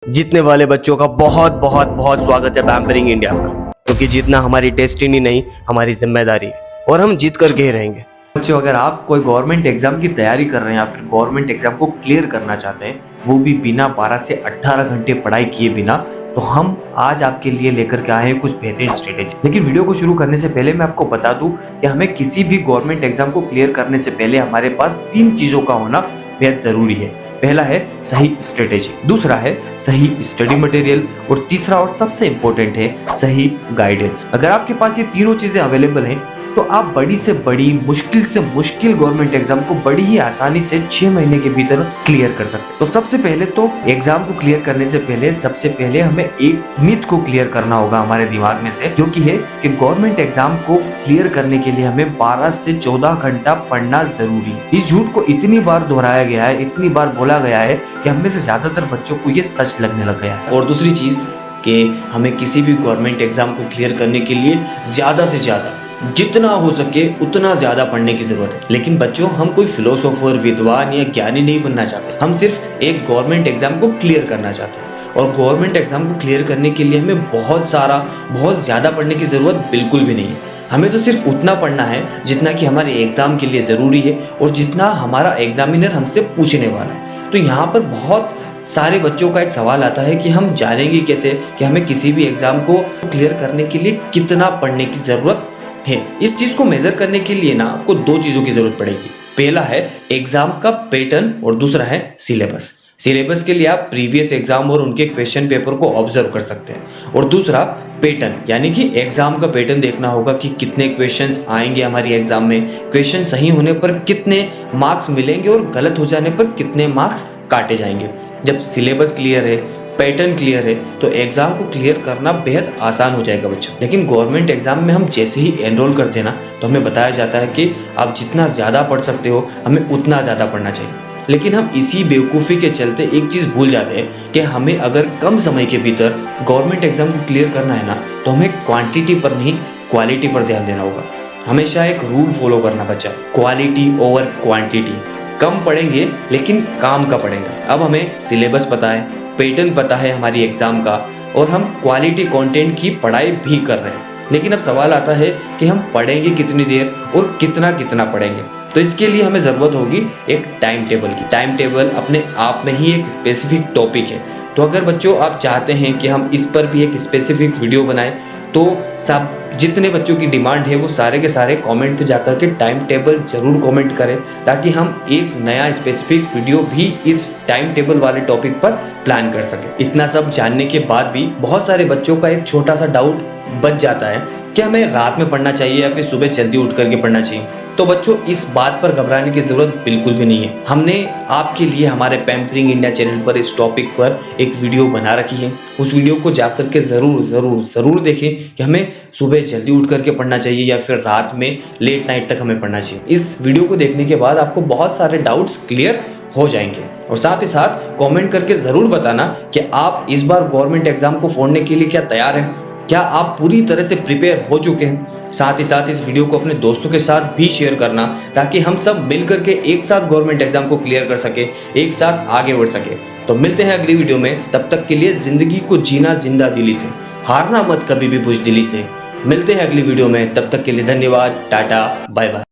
जीतने वाले बच्चों का बहुत बहुत बहुत स्वागत है पैम्परिंग इंडिया पर, क्योंकि जीतना हमारी डेस्टिनी नहीं, हमारी जिम्मेदारी है और हम जीत कर के रहेंगे। बच्चों, अगर आप कोई गवर्नमेंट एग्जाम की तैयारी कर रहे हैं या फिर गवर्नमेंट एग्जाम को क्लियर करना चाहते हैं, वो भी बिना 12 से 18 घंटे पढ़ाई किए बिना, तो हम आज आपके लिए लेकर के आए हैं कुछ बेहतरीन स्ट्रेटेजी। लेकिन वीडियो को शुरू करने से पहले मैं आपको बता दूं कि हमें किसी भी गवर्नमेंट एग्जाम को क्लियर करने से पहले हमारे पास 3 चीजों का होना बेहद जरूरी है। पहला है सही स्ट्रेटेजी, दूसरा है सही स्टडी मटेरियल और तीसरा और सबसे इंपॉर्टेंट है सही गाइडेंस। अगर आपके पास ये तीनों चीजें अवेलेबल हैं तो आप बड़ी से बड़ी, मुश्किल से मुश्किल गवर्नमेंट एग्जाम को बड़ी ही आसानी से 6 महीने के भीतर क्लियर कर सकते हैं। तो सबसे पहले तो एग्जाम को क्लियर करने से पहले सबसे पहले हमें एक मिथ को क्लियर करना होगा हमारे दिमाग में से, जो कि है कि गवर्नमेंट एग्जाम को क्लियर करने के लिए हमें 12 से 14 घंटा पढ़ना जरूरी है। इस झूठ को इतनी बार दोहराया गया है, इतनी बार बोला गया है कि हम में से ज्यादातर बच्चों को ये सच लगने लग गया है। और दूसरी चीज कि हमें किसी भी गवर्नमेंट एग्जाम को क्लियर करने के लिए ज्यादा से ज्यादा, जितना हो सके उतना ज्यादा पढ़ने की जरूरत है। लेकिन बच्चों, हम कोई फिलोसोफर, विद्वान या ज्ञानी नहीं बनना चाहते। हम सिर्फ एक गवर्नमेंट एग्जाम को क्लियर करना चाहते हैं। और गवर्नमेंट एग्जाम को क्लियर करने के लिए हमें बहुत ज्यादा पढ़ने की जरूरत बिल्कुल भी नहीं है। हमें तो सिर्फ उतना पढ़ना है जितना कि हमारे एग्जाम के लिए जरूरी है और जितना हमारा एग्जामिनर हमसे पूछने वाला है। तो यहाँ पर बहुत सारे बच्चों का एक सवाल आता है कि हम जानेंगे कैसे कि हमें किसी भी एग्जाम को क्लियर करने के लिए कितना पढ़ने की जरूरत है। इस चीज को मेजर करने के लिए ना आपको 2 चीजों की जरूरत पड़ेगी। पहला है एग्जाम का पैटर्न और दूसरा है सिलेबस। सिलेबस के लिए आप प्रीवियस एग्जाम और उनके क्वेश्चन पेपर को ऑब्जर्व कर सकते हैं। और दूसरा पैटर्न, यानी कि एग्जाम का पैटर्न देखना होगा कि कितने क्वेश्चंस आएंगे हमारी एग्जाम में, क्वेश्चन सही होने पर कितने मार्क्स मिलेंगे और गलत हो जाने पर कितने मार्क्स काटे जाएंगे। जब सिलेबस क्लियर है, पैटर्न क्लियर है, तो एग्जाम को क्लियर करना बेहद आसान हो जाएगा बच्चों। लेकिन गवर्नमेंट एग्जाम में हम जैसे ही एनरोल करते हैं ना, तो हमें बताया जाता है कि आप जितना ज्यादा पढ़ सकते हो, हमें उतना ज्यादा पढ़ना चाहिए। लेकिन हम इसी बेवकूफ़ी के चलते एक चीज़ भूल जाते हैं कि हमें अगर कम समय के भीतर गवर्नमेंट एग्जाम को क्लियर करना है ना, तो हमें क्वांटिटी पर नहीं क्वालिटी पर ध्यान देना होगा। हमेशा एक रूल फॉलो करना बच्चा, क्वालिटी ओवर क्वांटिटी। कम पढ़ेंगे लेकिन काम का पढ़ेंगे। अब हमें सिलेबस पता है, पैटर्न पता है हमारी एग्जाम का, और हम क्वालिटी कंटेंट की पढ़ाई भी कर रहे हैं। लेकिन अब सवाल आता है कि हम पढ़ेंगे कितनी देर और कितना कितना पढ़ेंगे। तो इसके लिए हमें ज़रूरत होगी एक टाइम टेबल की। टाइम टेबल अपने आप में ही एक स्पेसिफिक टॉपिक है। तो अगर बच्चों आप चाहते हैं कि हम इस पर भी एक स्पेसिफिक वीडियो बनाएं, तो सब जितने बच्चों की डिमांड है वो सारे के सारे कमेंट पे जाकर के टाइम टेबल जरूर कमेंट करें, ताकि हम एक नया स्पेसिफिक वीडियो भी इस टाइम टेबल वाले टॉपिक पर प्लान कर सकें। इतना सब जानने के बाद भी बहुत सारे बच्चों का एक छोटा सा डाउट बच जाता है कि हमें रात में पढ़ना चाहिए या फिर सुबह जल्दी उठ करके पढ़ना चाहिए। तो बच्चों, इस बात पर घबराने की जरूरत बिल्कुल भी नहीं है। हमने आपके लिए हमारे पैम्परिंग इंडिया चैनल पर इस टॉपिक पर एक वीडियो बना रखी है। उस वीडियो को जाकर के जरूर देखें कि हमें सुबह जल्दी उठ करके पढ़ना चाहिए या फिर रात में लेट नाइट तक हमें पढ़ना चाहिए। इस वीडियो को देखने के बाद आपको बहुत सारे डाउट्स क्लियर हो जाएंगे। और साथ ही साथ कमेंट करके जरूर बताना कि आप इस बार गवर्नमेंट एग्जाम को फोड़ने के लिए क्या तैयार हैं, क्या आप पूरी तरह से प्रिपेयर हो चुके हैं। साथ ही साथ इस वीडियो को अपने दोस्तों के साथ भी शेयर करना, ताकि हम सब मिलकर के एक साथ गवर्नमेंट एग्जाम को क्लियर कर सके, एक साथ आगे बढ़ सके। तो मिलते हैं अगली वीडियो में। तब तक के लिए जिंदगी को जीना जिंदा दिली से, हारना मत कभी भी बुज़दिली से। मिलते हैं अगली वीडियो में, तब तक के लिए धन्यवाद, टाटा, बाय बाय।